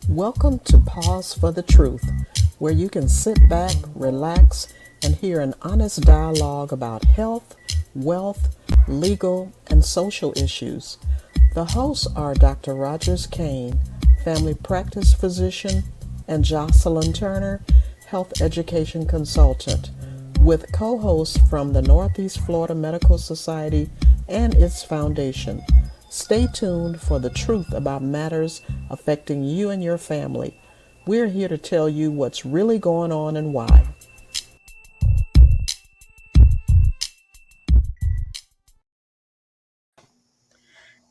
Welcome to Pause for the Truth, where you can sit back, relax, and hear an honest dialogue about health, wealth, legal, and social issues. The hosts are Dr. Rogers Kane, family practice physician, and Jocelyn Turner, health education consultant, with co hosts from the Northeast Florida Medical Society and its foundation. Stay tuned for the truth about matters affecting you and your family. We're here to tell you what's really going on and why.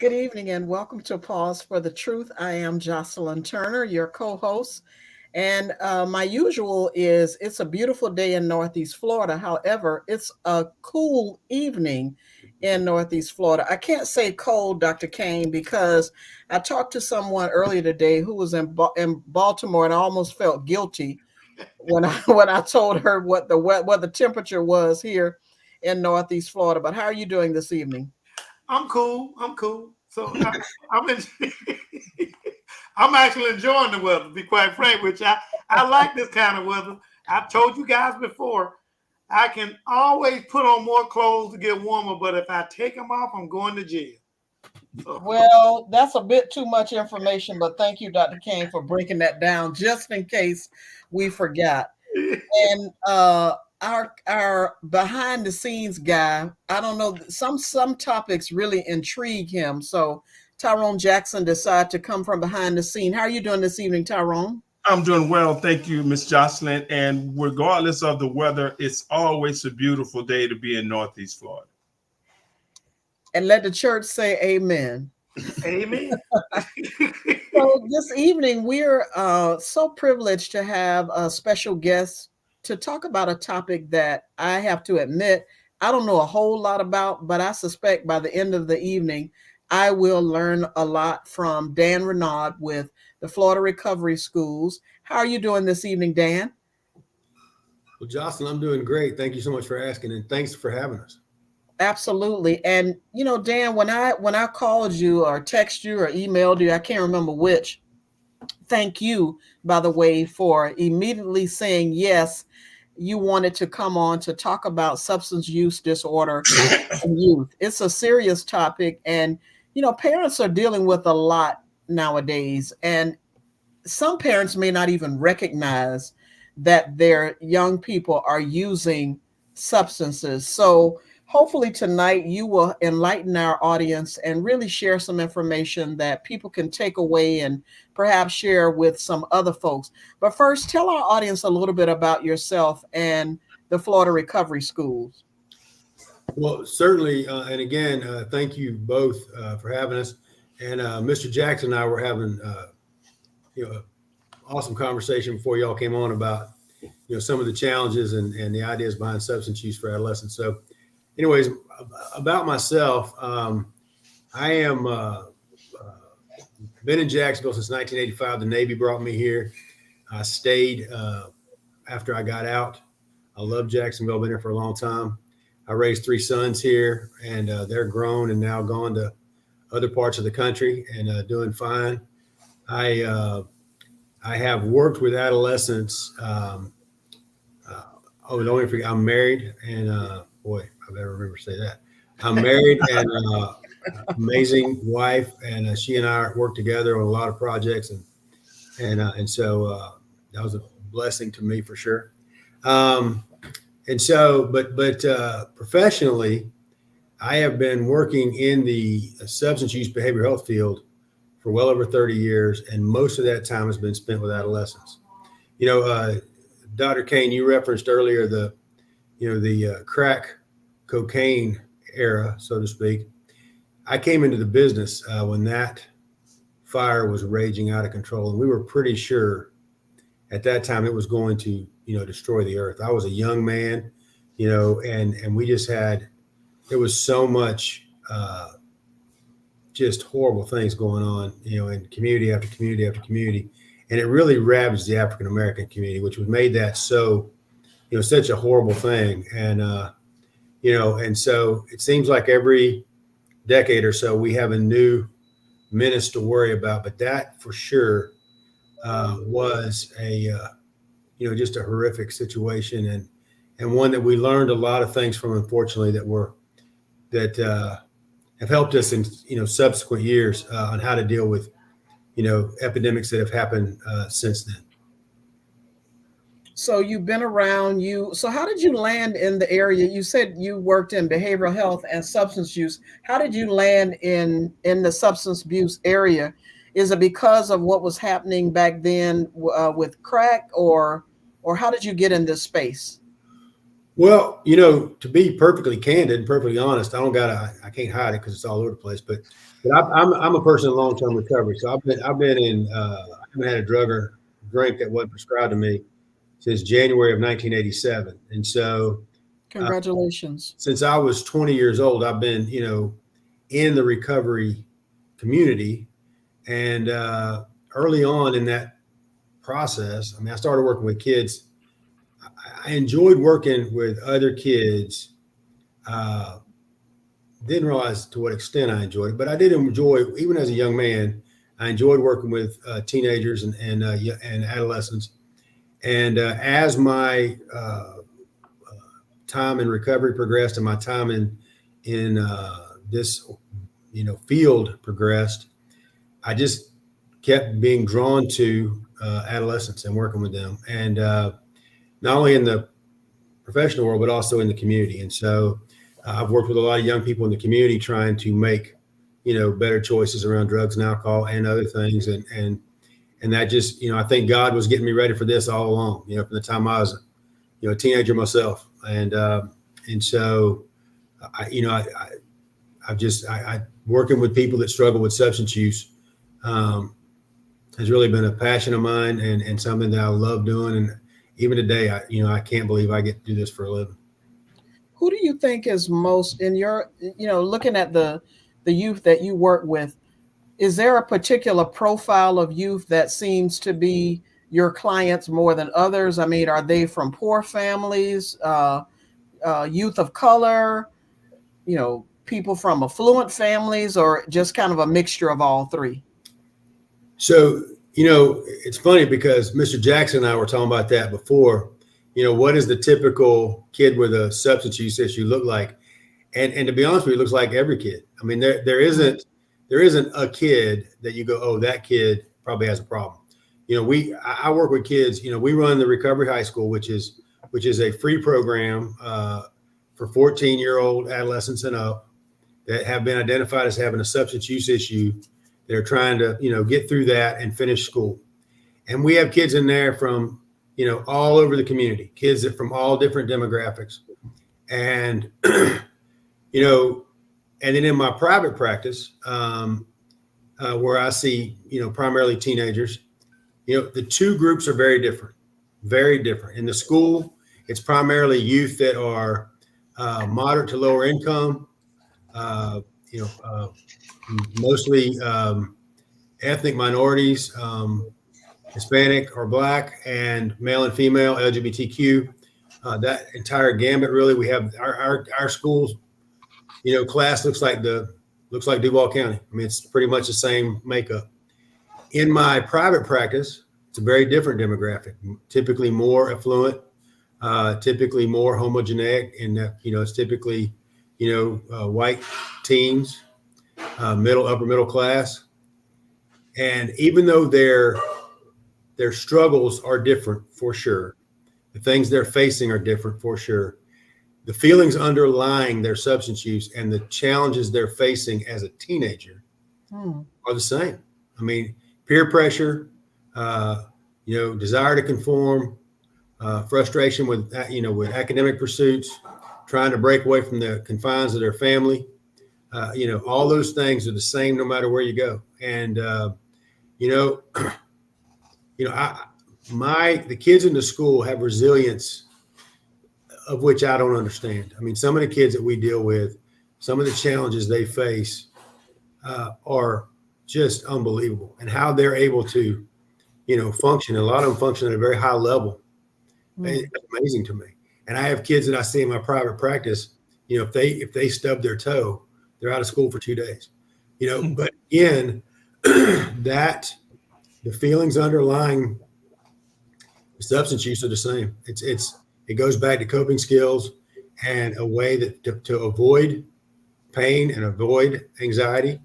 Good evening and welcome to Pause for the Truth. I am Jocelyn Turner, your co host. And my usual is it's a beautiful day in Northeast Florida. However, it's a cool evening in Northeast Florida. I can't say cold, Dr. Kane, because I talked to someone earlier today who was in Baltimore, and I almost felt guilty when I when I told her what the temperature was here in Northeast Florida. But how are you doing this evening? I'm cool. I'm cool. I'm in, I'm actually enjoying the weather. To be quite frank with you, I like this kind of weather. I've told you guys before. I can always put on more clothes to get warmer, but if I take them off, I'm going to jail. So. Well, that's a bit too much information, but thank you, Dr. Kane, for breaking that down just in case we forgot. And our behind the scenes guy, I don't know, some topics really intrigue him. So Tyrone Jackson decided to come from behind the scene. How are you doing this evening, Tyrone? I'm doing well. Thank you, Miss Jocelyn. And regardless of the weather, it's always a beautiful day to be in Northeast Florida. And let the church say amen. Amen. So this evening, we're so privileged to have a special guest to talk about a topic that I have to admit I don't know a whole lot about, but I suspect by the end of the evening, I will learn a lot from Dan Renaud with the Florida Recovery Schools. How are you doing this evening, Dan? Well, Jocelyn, I'm doing great. Thank you so much for asking, and thanks for having us. Absolutely. And you know, Dan, when I called you or text you or emailed you, I can't remember which. Thank you, by the way, for immediately saying yes. You wanted to come on to talk about substance use disorder in youth. It's a serious topic, and you know, parents are dealing with a lot nowadays, and some parents may not even recognize that their young people are using substances. So hopefully tonight you will enlighten our audience and really share some information that people can take away and perhaps share with some other folks. But first, tell our audience a little bit about yourself and the Florida Recovery Schools. Well, certainly, and again, thank you both for having us. And Mr. Jackson and I were having, awesome conversation before y'all came on about, some of the challenges and the ideas behind substance use for adolescents. So, anyways, about myself, I am been in Jacksonville since 1985. The Navy brought me here. I stayed after I got out. I love Jacksonville. Been here for a long time. I raised 3 sons here, and they're grown and now gone to other parts of the country and doing fine. I have worked with adolescents. Don't forget, I'm married, and boy, I better remember to say that. I'm married and amazing wife, and she and I work together on a lot of projects, and so that was a blessing to me for sure. And so, but professionally, I have been working in the substance use behavioral health field for well over 30 years, and most of that time has been spent with adolescents. Dr. Kane, you referenced earlier the crack cocaine era, so to speak. I came into the business when that fire was raging out of control, and we were pretty sure at that time it was going to, destroy the earth. I was a young man, and we just had, there was so much just horrible things going on, in community after community after community. And it really ravaged the African-American community, which was made that so, such a horrible thing. And, and so it seems like every decade or so, we have a new menace to worry about, but that for sure was just a horrific situation, and one that we learned a lot of things from, unfortunately, that have helped us in subsequent years on how to deal with epidemics that have happened since then. So you've been around so how did you land in the area? You said you worked in behavioral health and substance use. How did you land in the substance abuse area? Is it because of what was happening back then with crack, or how did you get in this space? Well, to be perfectly candid and perfectly honest, I can't hide it because it's all over the place. But I'm a person in long-term recovery. So I've been in I haven't had a drug or drink that wasn't prescribed to me since January of 1987. And so Congratulations. Since I was 20 years old, I've been, in the recovery community. And early on in that process, I started working with kids. I enjoyed working with other kids. Didn't realize to what extent I enjoyed it, but I did enjoy, even as a young man, I enjoyed working with teenagers and adolescents. And as my time in recovery progressed and my time in this field progressed, I just kept being drawn to adolescents and working with them, and not only in the professional world but also in the community. And so I've worked with a lot of young people in the community trying to make better choices around drugs and alcohol and other things, and that just, I think God was getting me ready for this all along, from the time I was, a teenager myself. And so, I working with people that struggle with substance use has really been a passion of mine and something that I love doing. And even today, I can't believe I get to do this for a living. Who do you think is most in your, looking at the youth that you work with? Is there a particular profile of youth that seems to be your clients more than others? Are they from poor families, youth of color, people from affluent families, or just kind of a mixture of all three? So, it's funny because Mr. Jackson and I were talking about that before. What does the typical kid with a substance use issue look like? And to be honest with you, it looks like every kid. There isn't a kid that you go, oh, that kid probably has a problem. I work with kids. We run the Recovery High School, which is a free program for 14-year-old adolescents and up that have been identified as having a substance use issue. They're trying to, get through that and finish school. And we have kids in there from, all over the community, kids that from all different demographics. And, and then in my private practice, where I see, primarily teenagers, the two groups are very different, very different. In the school, it's primarily youth that are moderate to lower income, mostly ethnic minorities, Hispanic or Black, and male and female, LGBTQ. That entire gamut, really. We have our schools. Class looks like Duval County. It's pretty much the same makeup. In my private practice, it's a very different demographic. Typically more affluent, typically more homogeneic, in that it's typically white teens, upper middle class. And even though their struggles are different for sure, the things they're facing are different for sure, the feelings underlying their substance use and the challenges they're facing as a teenager are the same. Peer pressure, desire to conform, frustration with academic pursuits, trying to break away from the confines of their family. All those things are the same no matter where you go. And, the kids in the school have resilience of which I don't understand. Some of the kids that we deal with, some of the challenges they face are just unbelievable, and how they're able to, function. A lot of them function at a very high level. It's amazing to me. And I have kids that I see in my private practice, if they stub their toe, they're out of school for 2 days, but again, that the feelings underlying substance use are the same. It goes back to coping skills and a way that to avoid pain and avoid anxiety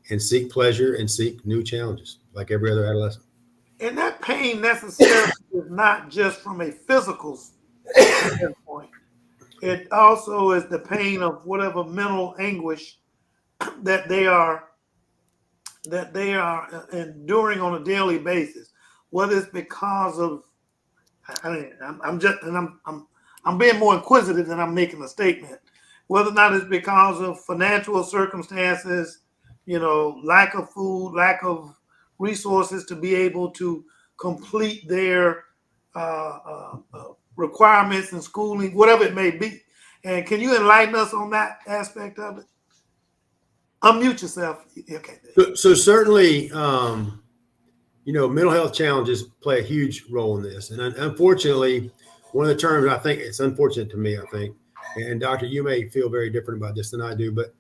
and seek pleasure and seek new challenges like every other adolescent. And that pain necessarily is not just from a physical standpoint. It also is the pain of whatever mental anguish that they are enduring on a daily basis, whether it's because of, I'm being more inquisitive than I'm making a statement, whether or not it's because of financial circumstances, lack of food, lack of resources to be able to complete their requirements and schooling, whatever it may be. And can you enlighten us on that aspect of it? Unmute yourself. Okay. So certainly, mental health challenges play a huge role in this. And unfortunately, one of the terms, I think it's unfortunate to me, I think, and Doctor, you may feel very different about this than I do, but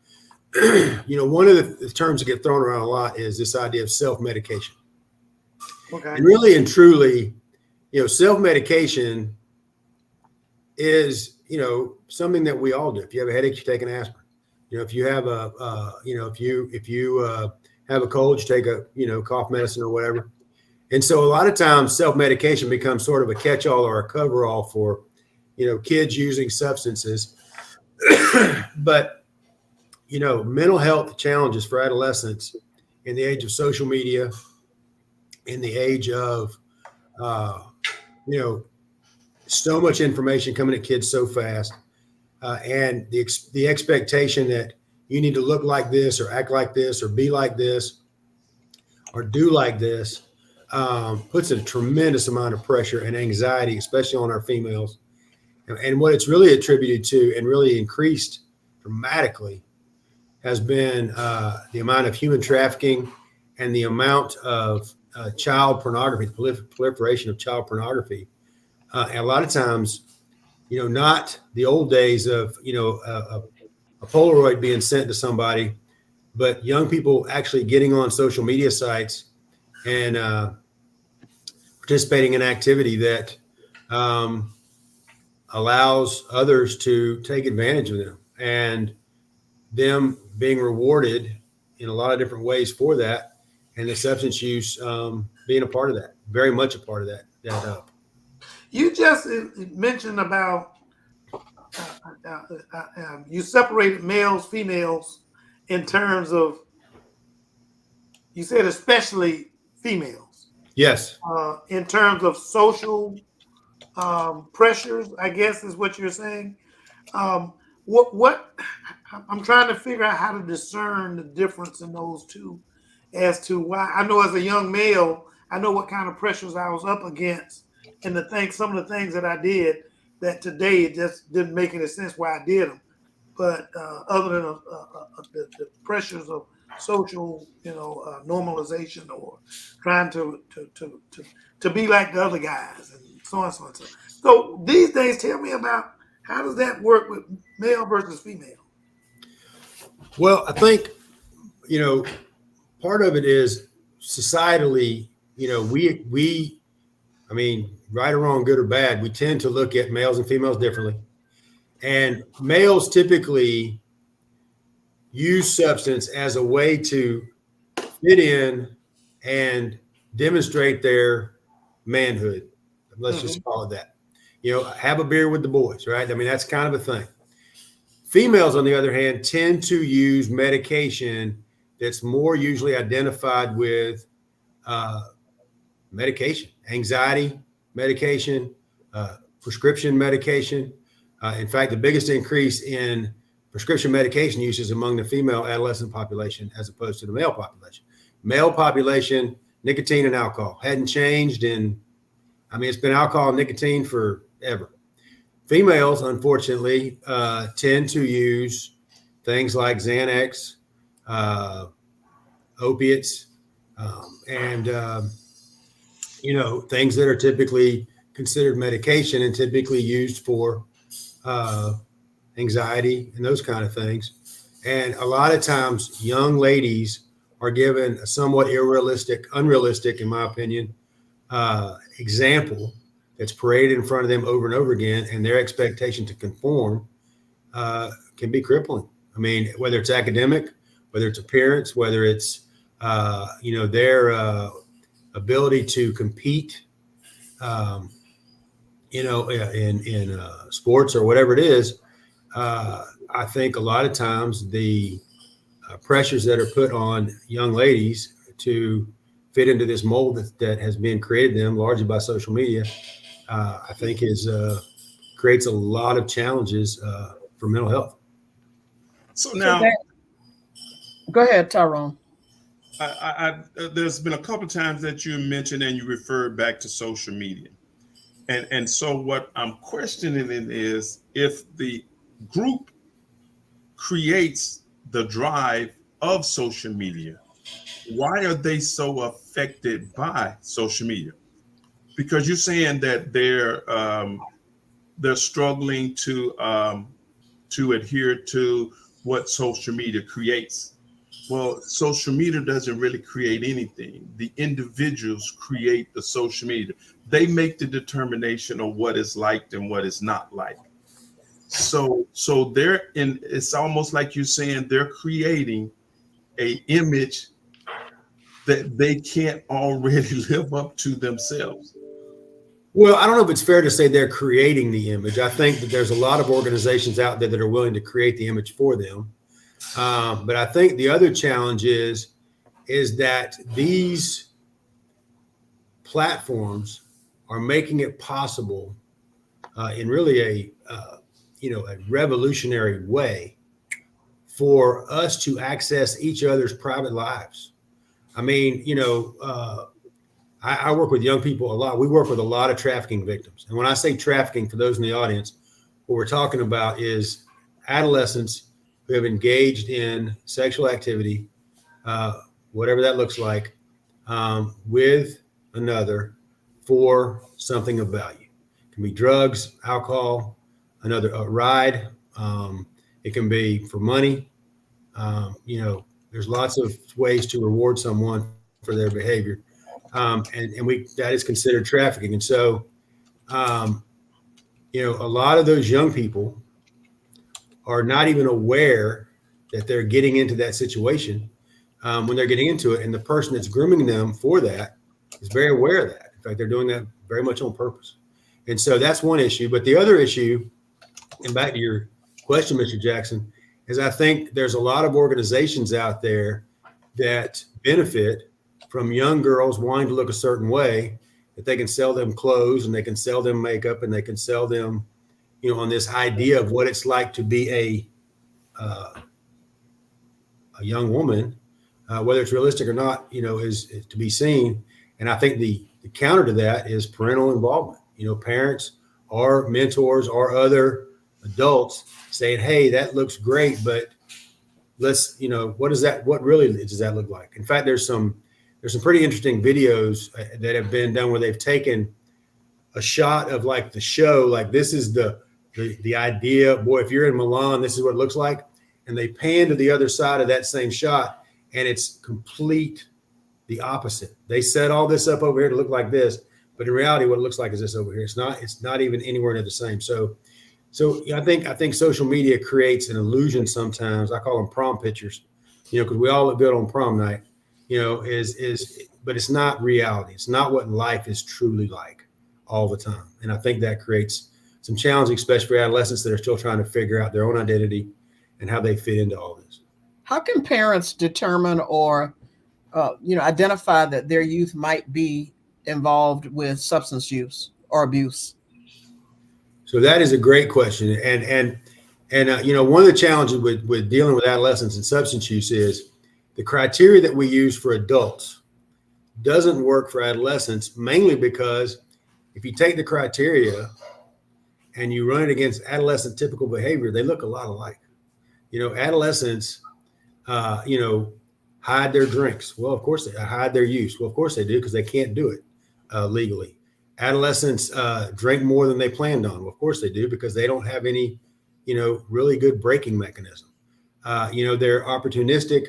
one of the terms that get thrown around a lot is this idea of self-medication. Okay. And really and truly, self-medication is, something that we all do. If you have a headache, you take an aspirin. If you have if you have a cold, you take a, cough medicine or whatever. And so a lot of times self-medication becomes sort of a catch-all or a cover-all for, kids using substances. But, mental health challenges for adolescents in the age of social media, in the age of, so much information coming at kids so fast, and the expectation that you need to look like this or act like this or be like this or do like this, puts a tremendous amount of pressure and anxiety, especially on our females. And what it's really attributed to and really increased dramatically has been the amount of human trafficking and the amount of child pornography, proliferation of child pornography. And a lot of times, not the old days of, a Polaroid being sent to somebody, but young people actually getting on social media sites and participating in activity that allows others to take advantage of them, and them being rewarded in a lot of different ways for that, and the substance use being a part of that, very much a part of that. You just mentioned about you separated males, females in terms of, you said especially females. Yes. In terms of social pressures, I guess is what you're saying. What I'm trying to figure out how to discern the difference in those two, as to why. I know as a young male, I know what kind of pressures I was up against, and some of the things that I did that today it just didn't make any sense why I did them. But other than the pressures of social, normalization, or trying to be like the other guys, and so on and so on. So these days, tell me about, how does that work with male versus female? Well, I think, part of it is societally, we, right or wrong, good or bad, we tend to look at males and females differently. And males typically use substance as a way to fit in and demonstrate their manhood. Let's just call it that. Have a beer with the boys, right? That's kind of a thing. Females, on the other hand, tend to use medication that's more usually identified with medication, anxiety medication, prescription medication. In fact, the biggest increase in prescription medication use is among the female adolescent population as opposed to the male population. Male population, nicotine and alcohol hadn't changed it's been alcohol and nicotine forever. Females, unfortunately, tend to use things like Xanax, opiates, and things that are typically considered medication and typically used for anxiety and those kind of things. And a lot of times young ladies are given a somewhat unrealistic, in my opinion, example that's paraded in front of them over and over again, and their expectation to conform can be crippling. I mean, whether it's academic, whether it's appearance, whether it's their ability to compete, in sports or whatever it is. I think a lot of times the pressures that are put on young ladies to fit into this mold that has been created them largely by social media, I think creates a lot of challenges for mental health. So now, go ahead, Tyrone. There's been a couple of times that you mentioned and you referred back to social media. And so what I'm questioning is if the group creates the drive of social media, why are they so affected by social media? Because you're saying that they're struggling to adhere to what social media creates. Well, social media doesn't really create anything. The individuals create the social media. They make the determination of what is liked and what is not liked. So it's almost like you're saying they're creating an image that they can't already live up to themselves. Well, I don't know if it's fair to say they're creating the image. I think that there's a lot of organizations out there that are willing to create the image for them. But I think the other challenge is that these platforms are making it possible in really a revolutionary way for us to access each other's private lives. I mean, I work with young people a lot. We work with a lot of trafficking victims. And when I say trafficking, for those in the audience, what we're talking about is adolescents who have engaged in sexual activity, whatever that looks like, with another for something of value. It can be drugs, alcohol, a ride. It can be for money. There's lots of ways to reward someone for their behavior. And that is considered trafficking. And so, a lot of those young people are not even aware that they're getting into that situation when they're getting into it. And the person that's grooming them for that is very aware of that. In fact, they're doing that very much on purpose. And so that's one issue. But the other issue, and back to your question, Mr. Jackson, is I think there's a lot of organizations out there that benefit from young girls wanting to look a certain way, that they can sell them clothes and they can sell them makeup and they can sell them, on this idea of what it's like to be a young woman, whether it's realistic or not, is to be seen. And I think the counter to that is parental involvement. Parents or mentors or other adults saying, "Hey, that looks great, but let's, what really does that look like?" In fact, there's some pretty interesting videos that have been done where they've taken a shot of like the show, like this is the idea, boy, if you're in Milan, this is what it looks like. And they pan to the other side of that same shot and it's the opposite. They set all this up over here to look like this, but in reality, what it looks like is this over here. It's not even anywhere near the same. So I think social media creates an illusion sometimes. I call them prom pictures, because we all look good on prom night, but it's not reality. It's not what life is truly like all the time. And I think that creates some challenge, especially for adolescents that are still trying to figure out their own identity and how they fit into all this. How can parents determine or, identify that their youth might be involved with substance use or abuse? So that is a great question. And one of the challenges with dealing with adolescents and substance use is the criteria that we use for adults doesn't work for adolescents, mainly because if you take the criteria and you run it against adolescent typical behavior, they look a lot alike. Adolescents, hide their drinks. Well, of course they hide their use. Well, of course they do, because they can't do it legally. Adolescents drink more than they planned on. Well, of course they do, because they don't have any, really good braking mechanism. They're opportunistic.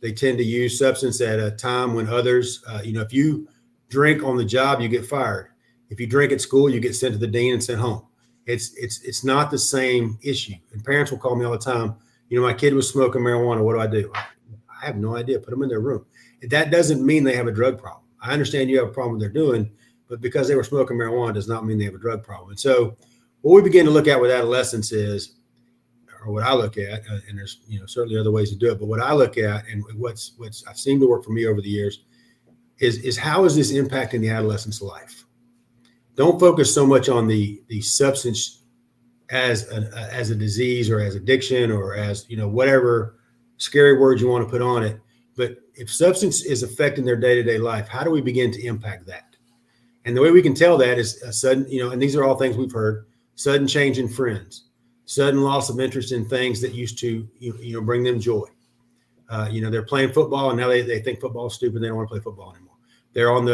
They tend to use substance at a time when others, if you drink on the job, you get fired. If you drink at school, you get sent to the dean and sent home. It's not the same issue. And parents will call me all the time. My kid was smoking marijuana. What do? I have no idea. Put them in their room. That doesn't mean they have a drug problem. I understand you have a problem with what they're doing, but because they were smoking marijuana does not mean they have a drug problem. And so what we begin to look at with adolescence is, or what I look at, and there's certainly other ways to do it, but what I look at and what's I've seen to work for me over the years is how is this impacting the adolescent's life? Don't focus so much on the substance as a disease or as addiction or as whatever scary words you want to put on it. But if substance is affecting their day-to-day life, how do we begin to impact that? And the way we can tell that is a sudden, and these are all things we've heard: sudden change in friends, sudden loss of interest in things that used to bring them joy. They're playing football and now they think football is stupid. They don't want to play football anymore. They're on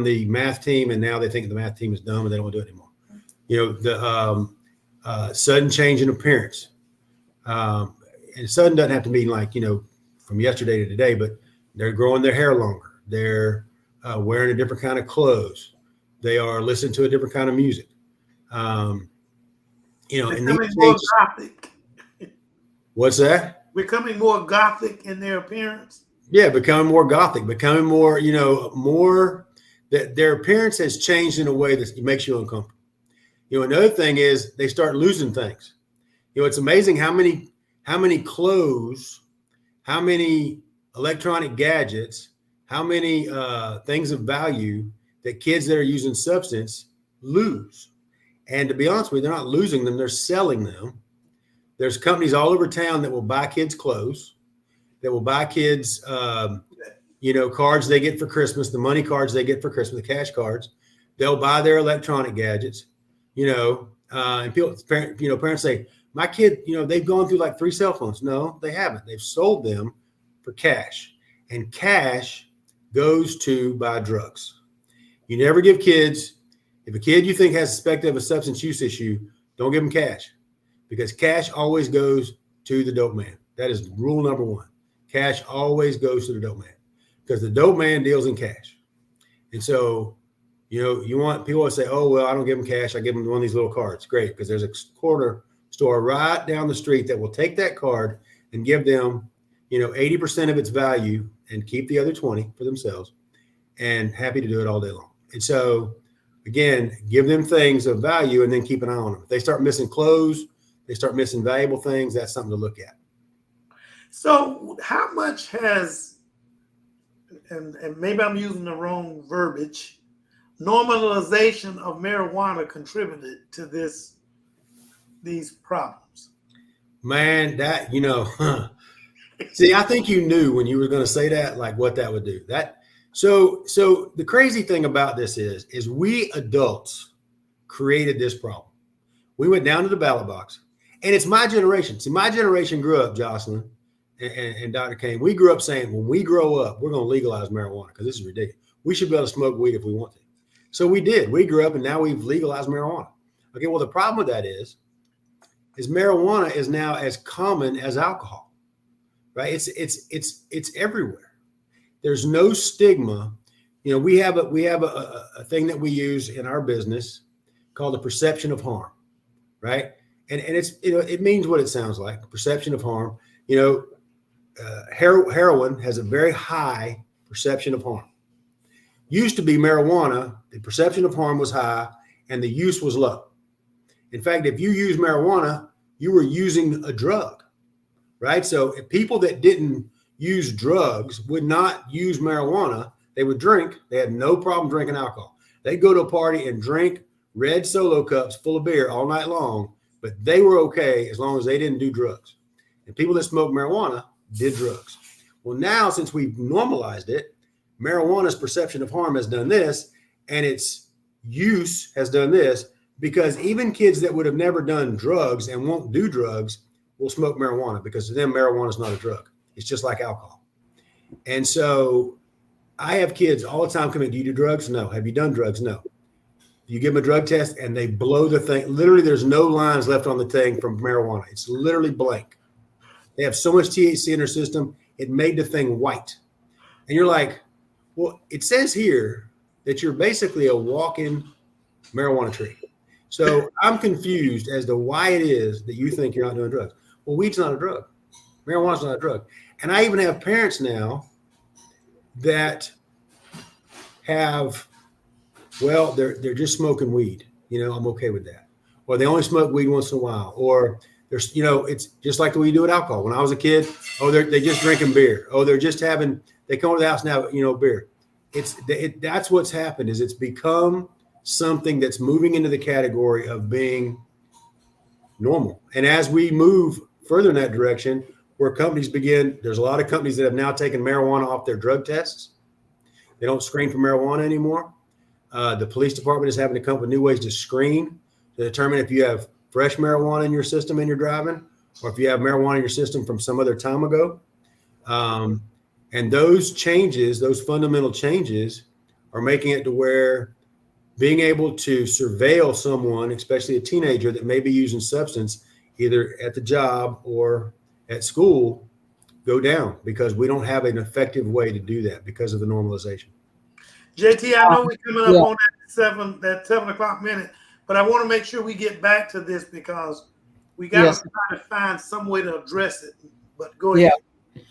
the math team and now they think the math team is dumb and they don't want to do it anymore. The sudden change in appearance. And sudden doesn't have to mean like, from yesterday to today, but they're growing their hair longer. They're wearing a different kind of clothes. They are listening to a different kind of music. And becoming more gothic. What's that? Becoming more gothic in their appearance. Yeah, becoming more gothic, becoming more, more that their appearance has changed in a way that makes you uncomfortable. Another thing is they start losing things. It's amazing how many clothes, how many electronic gadgets, how many things of value that kids that are using substance lose. And to be honest with you, they're not losing them, they're selling them. There's companies all over town that will buy kids clothes, that will buy kids, cards they get for Christmas, the money cards they get for Christmas, the cash cards. They'll buy their electronic gadgets, and parents say, my kid, they've gone through like 3 cell phones. No, they haven't. They've sold them for cash, and cash goes to buy drugs. You never give kids, if a kid you think has suspected of a substance use issue, don't give them cash, because cash always goes to the dope man. That is rule number 1. Cash always goes to the dope man, because the dope man deals in cash. And so, you want people to say, oh, well, I don't give them cash. I give them one of these little cards. Great, because there's a corner store right down the street that will take that card and give them, 80% of its value and keep the other 20 for themselves, and happy to do it all day long. And so, again, give them things of value and then keep an eye on them. If they start missing clothes, they start missing valuable things, that's something to look at. So how much has, and maybe I'm using the wrong verbiage, normalization of marijuana contributed to these problems? Man, that, see, I think you knew when you were going to say that, like what that would do. So the crazy thing about this is we adults created this problem. We went down to the ballot box, and it's my generation. See, my generation grew up, Jocelyn and Dr. Kane. We grew up saying, when we grow up, we're going to legalize marijuana because this is ridiculous. We should be able to smoke weed if we want to. So we did. We grew up, and now we've legalized marijuana. Okay, well, the problem with that is marijuana is now as common as alcohol, right? It's everywhere. There's no stigma. We have a thing that we use in our business called the perception of harm, right? And it's, it means what it sounds like, perception of harm. Heroin has a very high perception of harm. Used to be marijuana, the perception of harm was high and the use was low. In fact, if you use marijuana, you were using a drug, right? So if people that didn't use drugs would not use marijuana, they would drink. They had no problem drinking alcohol. They'd go to a party and drink red Solo cups full of beer all night long, but they were okay as long as they didn't do drugs. And people that smoke marijuana did drugs. Well, now, since we've normalized it, marijuana's perception of harm has done this, and its use has done this, because even kids that would have never done drugs and won't do drugs will smoke marijuana, because to them, marijuana is not a drug. It's just like alcohol. And so I have kids all the time coming, do you do drugs? No. Have you done drugs? No. You give them a drug test and they blow the thing. Literally, there's no lines left on the thing from marijuana. It's literally blank. They have so much THC in their system. it made the thing white. And you're like, well, it says here that you're basically a walking marijuana tree. So I'm confused as to why it is that you think you're not doing drugs. Well, weed's not a drug. Marijuana's not a drug. And I even have parents now that have, well, they're just smoking weed. I'm okay with that. Or they only smoke weed once in a while. Or there's, it's just like the way you do with alcohol. When I was a kid, they're just drinking beer. They're just they come over the house now, beer. That's what's happened is it's become something that's moving into the category of being normal. And as we move further in that direction, where companies there's a lot of companies that have now taken marijuana off their drug tests. They don't screen for marijuana anymore. The police department is having to come up with new ways to screen to determine if you have fresh marijuana in your system and you're driving, or if you have marijuana in your system from some other time ago. And those changes, those fundamental changes, are making it to where being able to surveil someone, especially a teenager that may be using substance either at the job or at school, go down because we don't have an effective way to do that because of the normalization. JT, I know we're coming up on that 7 o'clock minute, but I want to make sure we get back to this because we got to try to find some way to address it. But go ahead. Yeah.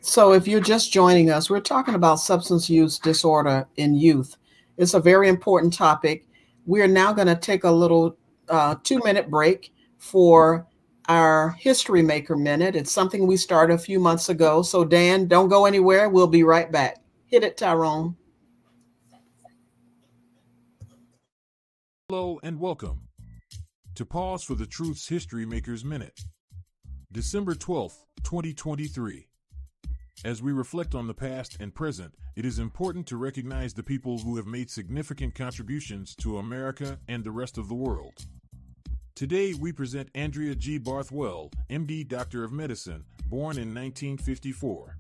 So if you're just joining us, we're talking about substance use disorder in youth. It's a very important topic. We are now going to take a little 2-minute break for our History Maker Minute. It's something we started a few months ago. So Dan, don't go anywhere. We'll be right back. Hit it, Tyrone. Hello and welcome to Pause for the Truth's History Makers Minute, December 12th, 2023. As we reflect on the past and present, it is important to recognize the people who have made significant contributions to America and the rest of the world. Today, we present Andrea G. Barthwell, MD, Doctor of Medicine, born in 1954.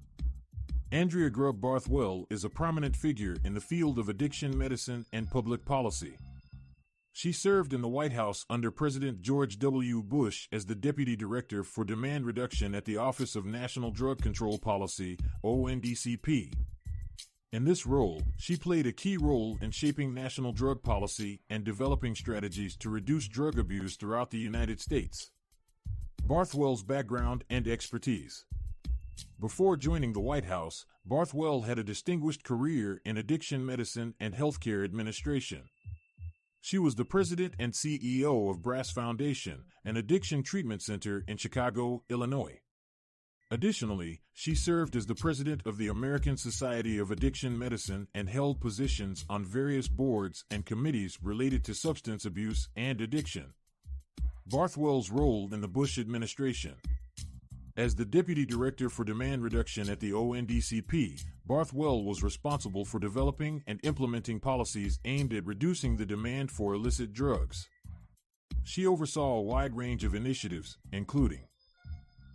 Andrea Grubb Barthwell is a prominent figure in the field of addiction medicine and public policy. She served in the White House under President George W. Bush as the Deputy Director for Demand Reduction at the Office of National Drug Control Policy, ONDCP. In this role, she played a key role in shaping national drug policy and developing strategies to reduce drug abuse throughout the United States. Barthwell's background and expertise. Before joining the White House, Barthwell had a distinguished career in addiction medicine and healthcare administration. She was the president and CEO of Brass Foundation, an addiction treatment center in Chicago, Illinois. Additionally, she served as the president of the American Society of Addiction Medicine and held positions on various boards and committees related to substance abuse and addiction. Barthwell's role in the Bush administration. As the Deputy Director for Demand Reduction at the ONDCP, Barthwell was responsible for developing and implementing policies aimed at reducing the demand for illicit drugs. She oversaw a wide range of initiatives, including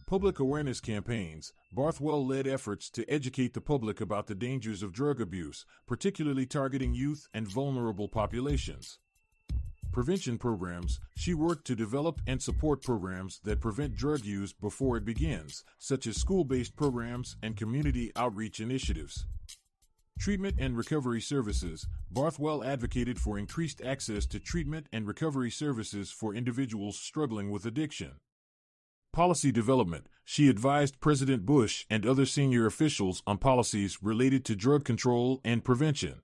public awareness campaigns. Barthwell led efforts to educate the public about the dangers of drug abuse, particularly targeting youth and vulnerable populations. Prevention programs. She worked to develop and support programs that prevent drug use before it begins, such as school-based programs and community outreach initiatives. Treatment and recovery services. Barthwell advocated for increased access to treatment and recovery services for individuals struggling with addiction. Policy development. She advised President Bush and other senior officials on policies related to drug control and prevention.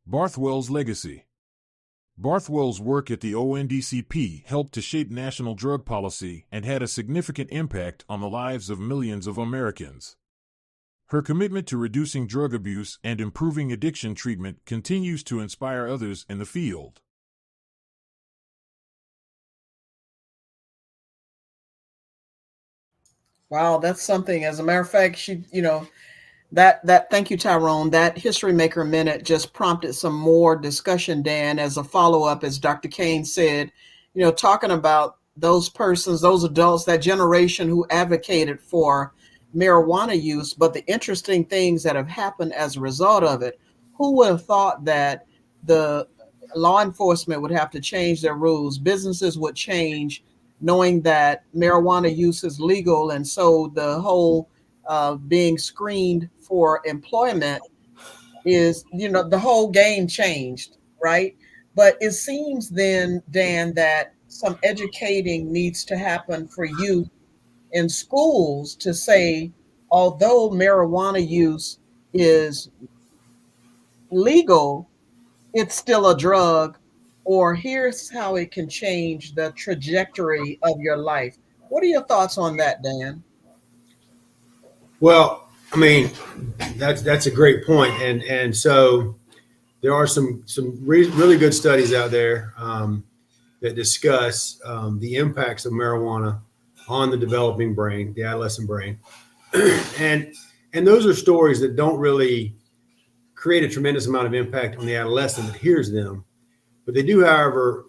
Barthwell's legacy. Barthwell's work at the ONDCP helped to shape national drug policy and had a significant impact on the lives of millions of Americans. Her commitment to reducing drug abuse and improving addiction treatment continues to inspire others in the field. Wow, that's something. As a matter of fact, thank you, Tyrone. That History Maker Minute just prompted some more discussion, Dan, as a follow-up, as Dr. Kane said, talking about those persons, those adults, that generation who advocated for marijuana use, but the interesting things that have happened as a result of it. Who would have thought that the law enforcement would have to change their rules, businesses would change, knowing that marijuana use is legal, and so the whole being screened for employment is, the whole game changed, right? But it seems then, Dan, that some educating needs to happen for youth in schools to say, although marijuana use is legal, it's still a drug, or here's how it can change the trajectory of your life. What are your thoughts on that, Dan? Well, I mean, that's a great point, and so there are some really good studies out there that discuss the impacts of marijuana on the developing brain, the adolescent brain, and those are stories that don't really create a tremendous amount of impact on the adolescent that hears them, but they do, however,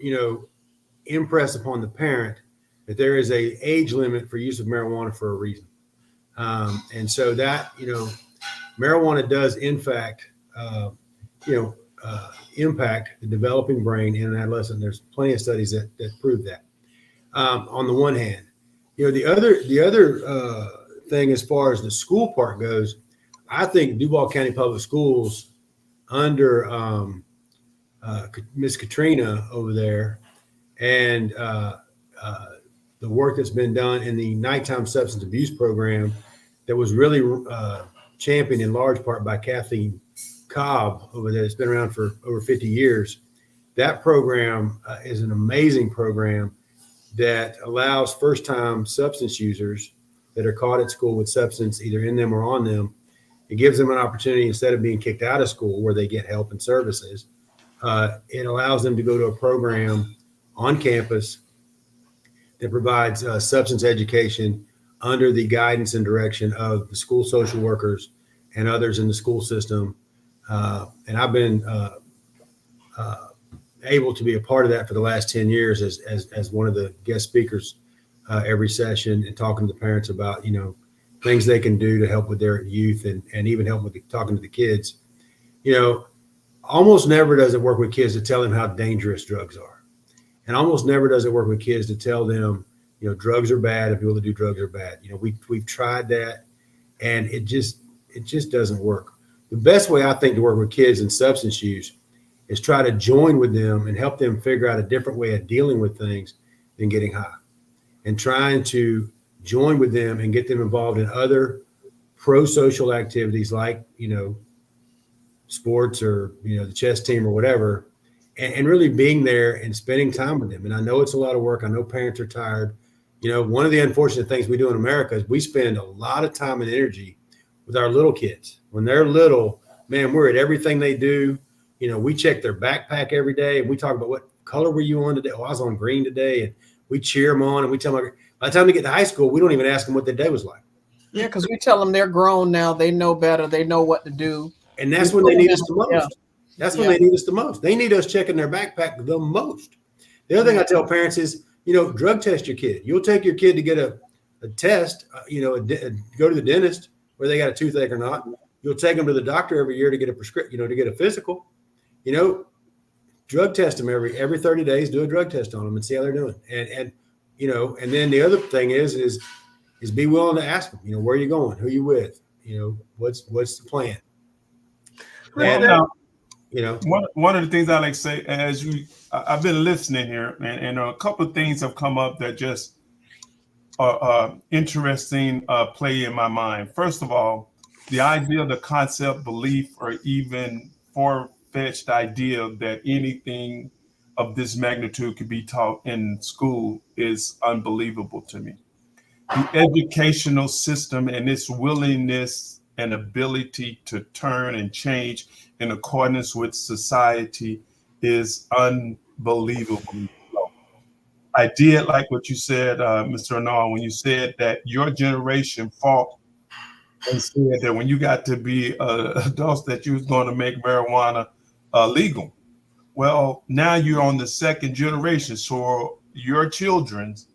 impress upon the parent that there is a age limit for use of marijuana for a reason. And so that, marijuana does in fact, impact the developing brain in an adolescent. There's plenty of studies that prove that. On the one hand, the other thing as far as the school part goes, I think Duval County Public Schools under Miss Katrina over there, and the work that's been done in the nighttime substance abuse program that was really championed in large part by Kathleen Cobb over there. It's been around for over 50 years. That program is an amazing program that allows first-time substance users that are caught at school with substance either in them or on them. It gives them an opportunity, instead of being kicked out of school where they get help and services, it allows them to go to a program on campus that provides substance education under the guidance and direction of the school social workers and others in the school system. And I've been able to be a part of that for the last 10 years as one of the guest speakers every session, and talking to the parents about, things they can do to help with their youth, and even help with talking to the kids. Almost never does it work with kids to tell them how dangerous drugs are. And almost never does it work with kids to tell them, drugs are bad and people that do drugs are bad. We've tried that, and it just doesn't work. The best way, I think, to work with kids in substance use is try to join with them and help them figure out a different way of dealing with things than getting high, and trying to join with them and get them involved in other pro-social activities like, sports, or, the chess team or whatever, and really being there and spending time with them. And I know it's a lot of work. I know parents are tired. One of the unfortunate things we do in America is we spend a lot of time and energy with our little kids. When they're little, man, we're at everything they do. We check their backpack every day, and we talk about, what color were you on today? Oh, I was on green today. And we cheer them on, and we tell them, by the time they get to high school, we don't even ask them what their day was like. Yeah, because we tell them they're grown now. They know better. They know what to do. And that's when they need us the most. Yeah. That's when they need us the most. They need us checking their backpack the most. The other thing I tell parents is, drug test your kid. You'll take your kid to get a test, go to the dentist, whether they got a toothache or not. You'll take them to the doctor every year to get a prescription, to get a physical. Drug test them every 30 days. Do a drug test on them and see how they're doing. And then the other thing is be willing to ask them. Where are you going? Who are you with? What's the plan? And You know, one of the things I like to say, I've been listening here, and a couple of things have come up that just are interesting play in my mind. First of all, the idea, the concept, belief, or even far-fetched idea that anything of this magnitude could be taught in school is unbelievable to me. The educational system and its willingness and ability to turn and change in accordance with society is unbelievable. I did like what you said, Mr. Arnall, when you said that your generation fought and said that when you got to be adults that you was going to make marijuana legal. Well, now you're on the second generation, so your children's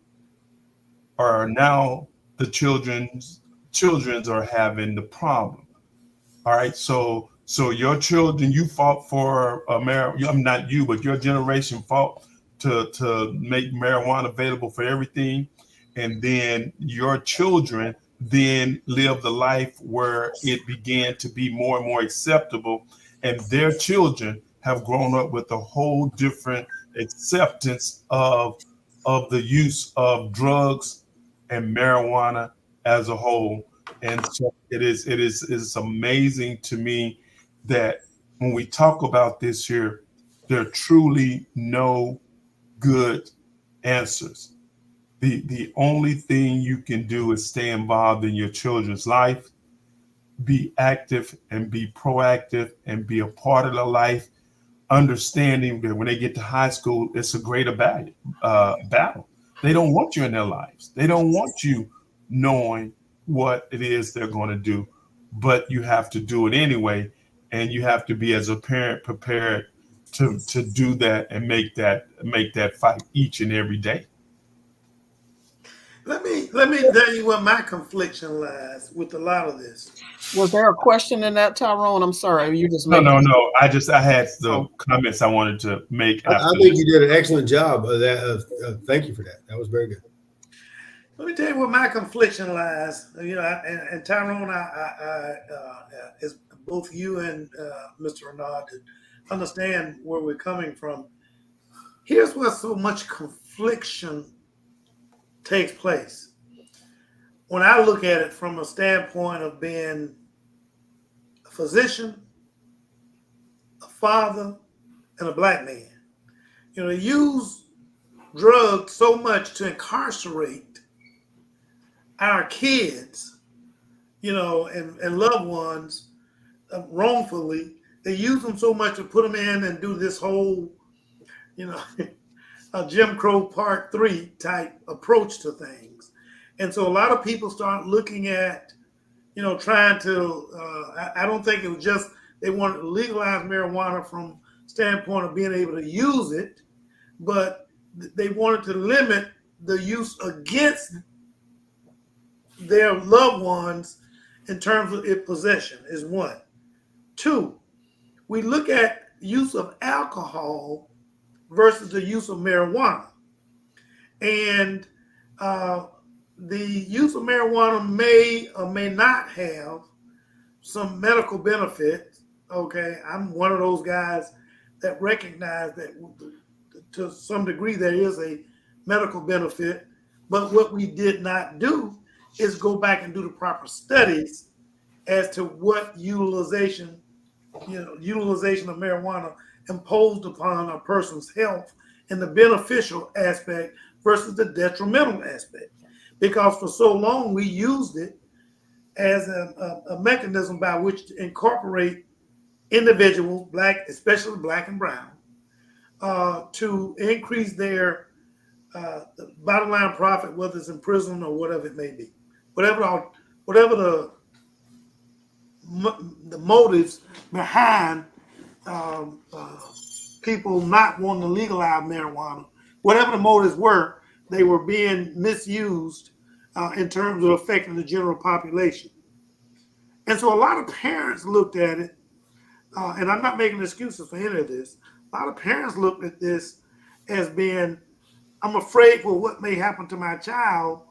are now the children's are having the problem. All right, so your children, you fought for not you, but your generation fought to make marijuana available for everything, and then your children then lived a life where it began to be more and more acceptable, and their children have grown up with a whole different acceptance of the use of drugs and marijuana as a whole. And so it's amazing to me that when we talk about this here, there are truly no good answers. The only thing you can do is stay involved in your children's life, be active and be proactive and be a part of their life, understanding that when they get to high school, it's a greater battle. They don't want you in their lives. They don't want you knowing what it is they're going to do, but you have to do it anyway. And you have to be, as a parent, prepared to do that and make that fight each and every day. Let me tell you what my confliction lies with a lot of this. Was there a question in that, Tyrone? I'm sorry, you just No. I had the comments I wanted to make. I think you did an excellent job of that. Thank you for that. That was very good. Let me tell you where my confliction lies. You know, and Tyrone, is both you and Mr. Renard to understand where we're coming from. Here's where so much confliction takes place. When I look at it from a standpoint of being a physician, a father, and a black man, you know, they use drugs so much to incarcerate our kids, you know, and loved ones wrongfully. They use them so much to put them in and do this whole, you know, a Jim Crow Part 3 type approach to things. And so a lot of people start looking at, you know, trying to, I don't think it was just they wanted to legalize marijuana from standpoint of being able to use it, but they wanted to limit the use against their loved ones in terms of its possession is one. Two, we look at use of alcohol versus the use of marijuana. And the use of marijuana may or may not have some medical benefits. Okay, I'm one of those guys that recognize that to some degree there is a medical benefit, but what we did not do is go back and do the proper studies as to what utilization of marijuana imposed upon a person's health and the beneficial aspect versus the detrimental aspect. Because for so long we used it as a mechanism by which to incorporate individuals, black, especially black and brown, to increase their bottom line profit, whether it's in prison or whatever it may be. Whatever the motives behind people not wanting to legalize marijuana, whatever the motives were, they were being misused in terms of affecting the general population. And so a lot of parents looked at it, and I'm not making excuses for any of this, a lot of parents looked at this as being, I'm afraid for what may happen to my child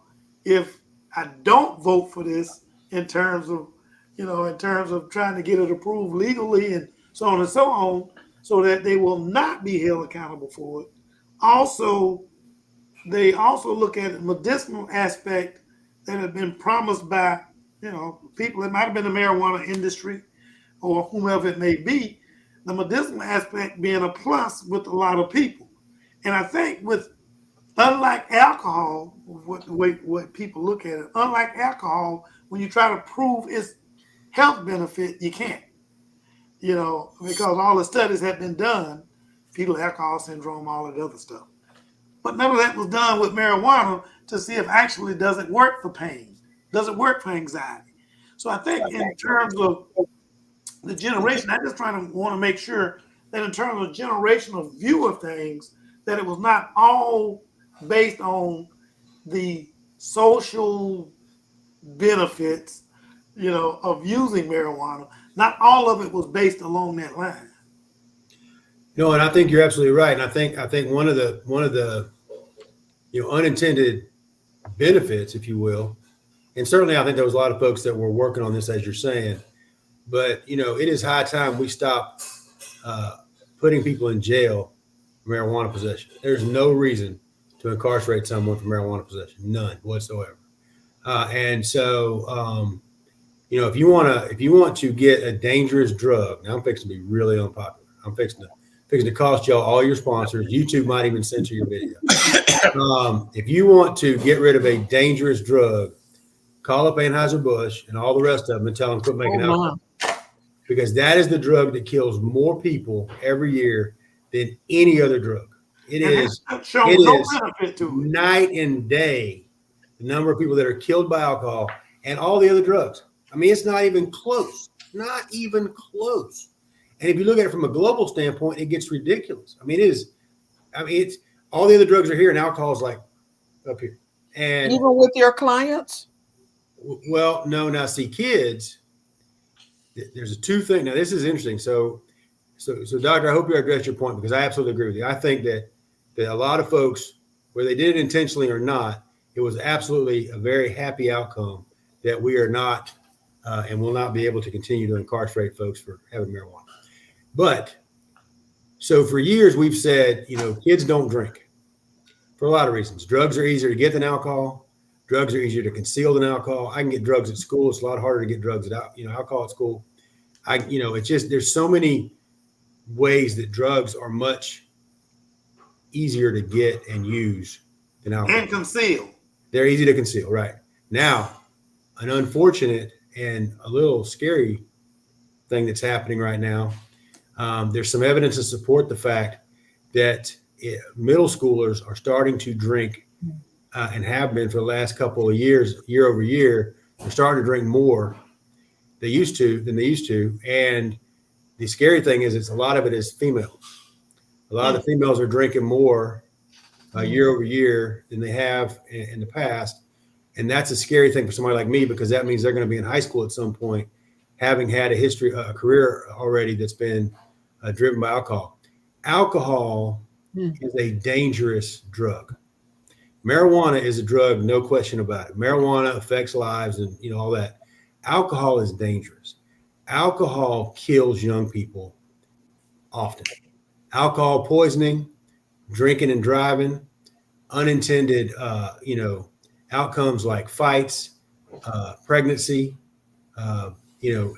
if I don't vote for this in terms of trying to get it approved legally and so on and so on, so that they will not be held accountable for it. Also, they also look at the medicinal aspect that have been promised by, you know, people. It might have been the marijuana industry or whomever it may be, the medicinal aspect being a plus with a lot of people. And I think unlike alcohol, what people look at it, unlike alcohol, when you try to prove its health benefit, you can't. You know, because all the studies have been done, fetal alcohol syndrome, all of the other stuff. But none of that was done with marijuana to see if actually does it work for pain, does it work for anxiety. So I think in terms of the generation, I just want to make sure that in terms of generational view of things, that it was not all based on the social benefits, you know, of using marijuana. Not all of it was based along that line. No, and I think you're absolutely right. And I think one of the unintended benefits, if you will, And certainly I think there was a lot of folks that were working on this, as you're saying, but it is high time we stop putting people in jail for marijuana possession. There's no reason to incarcerate someone for marijuana possession, none whatsoever. And so, if you want to get a dangerous drug, now I'm fixing to be really unpopular. I'm fixing to cost y'all all your sponsors. YouTube might even censor your video. If you want to get rid of a dangerous drug, call up Anheuser-Busch and all the rest of them and tell them quit making alcohol. Because that is the drug that kills more people every year than any other drug. It is night and day the number of people that are killed by alcohol and all the other drugs. I mean, it's not even close. Not even close. And if you look at it from a global standpoint, it gets ridiculous. I mean, it's all the other drugs are here and alcohol is like up here. And even with your clients? Well, no. Now, see, kids, there's a two thing. Now, this is interesting. So, Doctor, I hope you addressed your point because I absolutely agree with you. I think that a lot of folks, whether they did it intentionally or not, it was absolutely a very happy outcome that we are not and will not be able to continue to incarcerate folks for having marijuana. But so for years we've said, kids don't drink for a lot of reasons. Drugs are easier to get than alcohol. Drugs are easier to conceal than alcohol. I can get drugs at school. It's a lot harder to get drugs at alcohol at school. It's just there's so many ways that drugs are much easier to get and use than alcohol. And conceal. They're easy to conceal, right? Now, an unfortunate and a little scary thing that's happening right now. There's some evidence to support the fact that middle schoolers are starting to drink and have been for the last couple of years, year over year. They're starting to drink more than they used to. And the scary thing is, a lot of it is females. A lot of the females are drinking more year over year than they have in the past. And that's a scary thing for somebody like me, because that means they're going to be in high school at some point, having had a career already that's been driven by alcohol. Alcohol is a dangerous drug. Marijuana is a drug, no question about it. Marijuana affects lives and all that. Alcohol is dangerous. Alcohol kills young people often. Alcohol poisoning, drinking and driving, unintended, outcomes like fights, pregnancy,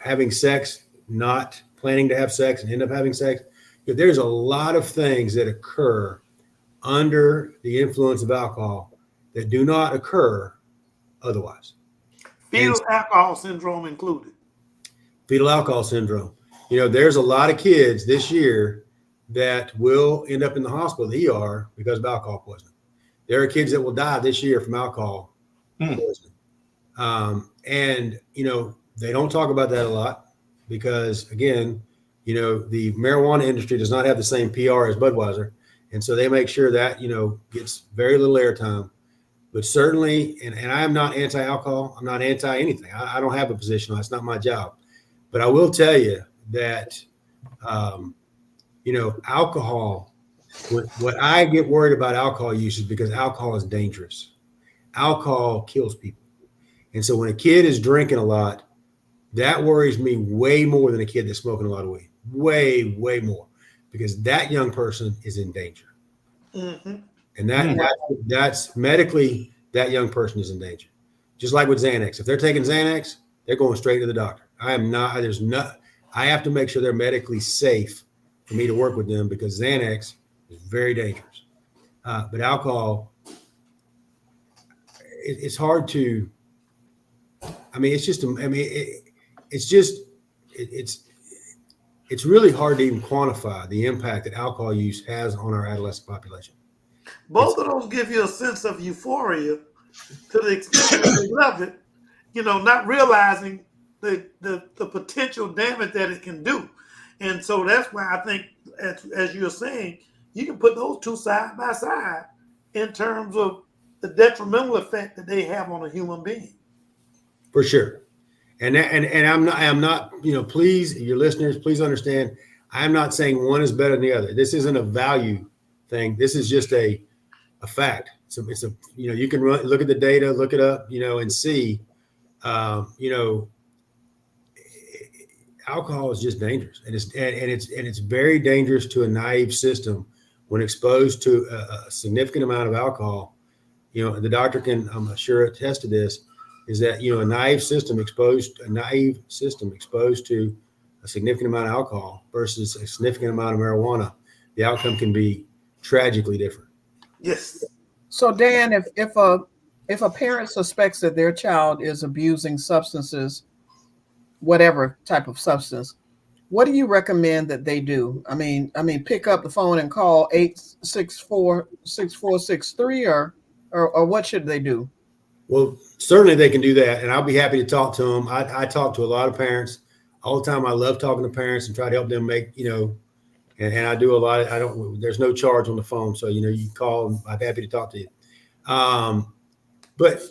having sex, not planning to have sex and end up having sex. There's a lot of things that occur under the influence of alcohol that do not occur otherwise. Fetal alcohol syndrome included. Fetal alcohol syndrome. There's a lot of kids this year that will end up in the hospital, the ER, because of alcohol poisoning. There are kids that will die this year from alcohol poisoning. And they don't talk about that a lot because, again, the marijuana industry does not have the same PR as Budweiser. And so they make sure that, gets very little airtime. But certainly, and I am not anti-alcohol. I'm not anti anything. I don't have a position on it. It's not my job. But I will tell you that, alcohol, what I get worried about alcohol use is because alcohol is dangerous. Alcohol kills people. And so when a kid is drinking a lot, that worries me way more than a kid that's smoking a lot of weed. Way, way more. Because that young person is in danger. Mm-hmm. And that's medically, that young person is in danger. Just like with Xanax. If they're taking Xanax, they're going straight to the doctor. I have to make sure they're medically safe for me to work with them because Xanax is very dangerous. But alcohol, it's hard to, it's really hard to even quantify the impact that alcohol use has on our adolescent population. Both of those give you a sense of euphoria to the extent that they love it, not realizing the potential damage that it can do. And so that's why I think, as you're saying, you can put those two side by side in terms of the detrimental effect that they have on a human being. For sure. And I'm not, please, your listeners, please understand, I'm not saying one is better than the other. This isn't a value thing. This is just a fact. So you can look at the data, look it up, and see You know, alcohol is just dangerous, and it's very dangerous to a naive system when exposed to a significant amount of alcohol. You know, the doctor can, I'm sure, attest to this. Is that, you know, a naive system exposed to a significant amount of alcohol versus a significant amount of marijuana, the outcome can be tragically different. Yes. So Dan, if a parent suspects that their child is abusing substances, whatever type of substance, what do you recommend that they do? I mean, pick up the phone and call 864-6463, or what should they do? Well, certainly they can do that, and I'll be happy to talk to them. I talk to a lot of parents all the time. I love talking to parents and try to help them make, you know, and I do a lot. There's no charge on the phone, so, you know, you call and I'm happy to talk to you. But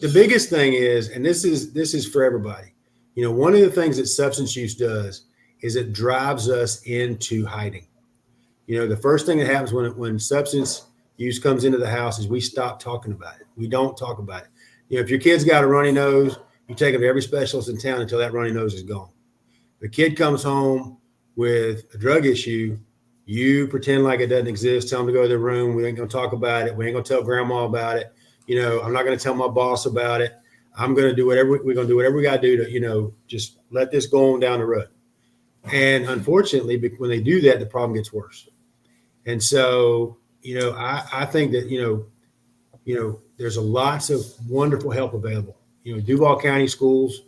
the biggest thing is, and this is for everybody, you know, one of the things that substance use does is it drives us into hiding. You know, the first thing that happens when substance use comes into the house is we stop talking about it. We don't talk about it. You know, if your kid's got a runny nose, you take them to every specialist in town until that runny nose is gone. If a kid comes home with a drug issue, you pretend like it doesn't exist. Tell them to go to their room. We ain't going to talk about it. We ain't going to tell grandma about it. You know, I'm not going to tell my boss about it. I'm going to do whatever we're going to do, whatever we got to do to, you know, just let this go on down the road. And unfortunately, when they do that, the problem gets worse. And so, you know, I think that, you know, there's lots of wonderful help available. You know, Duval County Schools,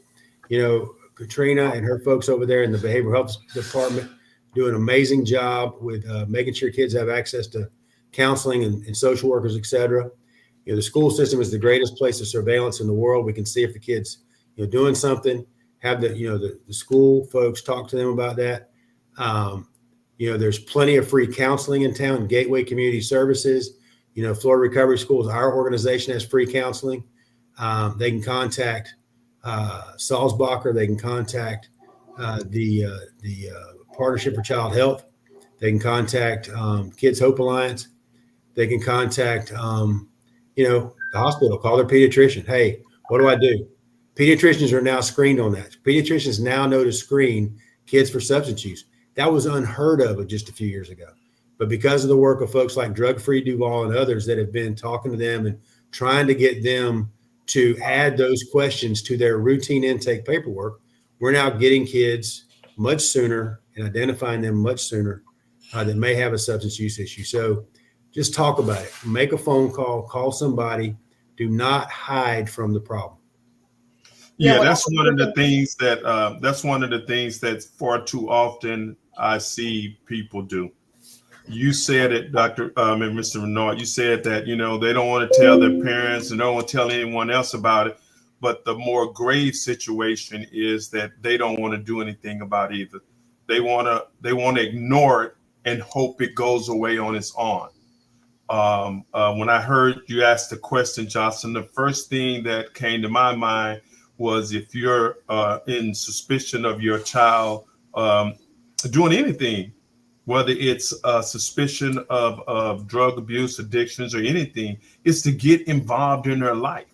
you know, Katrina and her folks over there in the behavioral health department do an amazing job with making sure kids have access to counseling and social workers, et cetera. You know, the school system is the greatest place of surveillance in the world. We can see if the kid's, you know, doing something, have the, you know, the school folks talk to them about that. You know, there's plenty of free counseling in town, Gateway Community Services. You know, Florida Recovery Schools, our organization, has free counseling. They can contact Salzbacher. They can contact the Partnership for Child Health. They can contact Kids Hope Alliance. They can contact, you know, the hospital, call their pediatrician. Hey, what do I do? Pediatricians are now screened on that. Pediatricians now know to screen kids for substance use. That was unheard of just a few years ago. But because of the work of folks like Drug Free Duval and others that have been talking to them and trying to get them to add those questions to their routine intake paperwork, we're now getting kids much sooner and identifying them much sooner that may have a substance use issue. So just talk about it. Make a phone call somebody. Do not hide from the problem. Yeah, that's one of the things that far too often I see people do. You said it, Dr. And Mr. Renard, you said that, you know, they don't want to tell their parents and don't want to tell anyone else about it. But the more grave situation is that they don't want to do anything about it either. They want to ignore it and hope it goes away on its own. When I heard you ask the question, Johnson, the first thing that came to my mind was if you're in suspicion of your child doing anything, whether it's a suspicion of drug abuse, addictions, or anything, is to get involved in their life.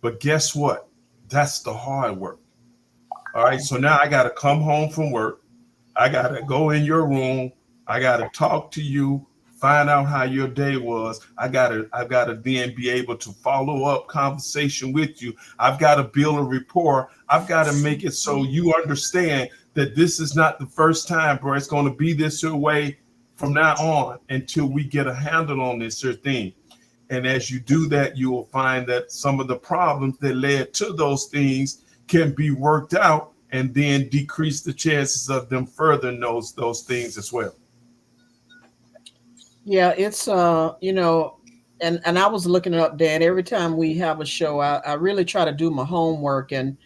But guess what? That's the hard work. All right. So now I got to come home from work. I got to go in your room. I got to talk to you, find out how your day was. I've got to then be able to follow up conversation with you. I've got to build a rapport. I've got to make it so you understand that this is not the first time, bro. It's going to be this way from now on until we get a handle on this thing. And as you do that, you will find that some of the problems that led to those things can be worked out and then decrease the chances of them furthering those things as well. Yeah, it's you know, and I was looking it up, Dan. Every time we have a show, I really try to do my homework, and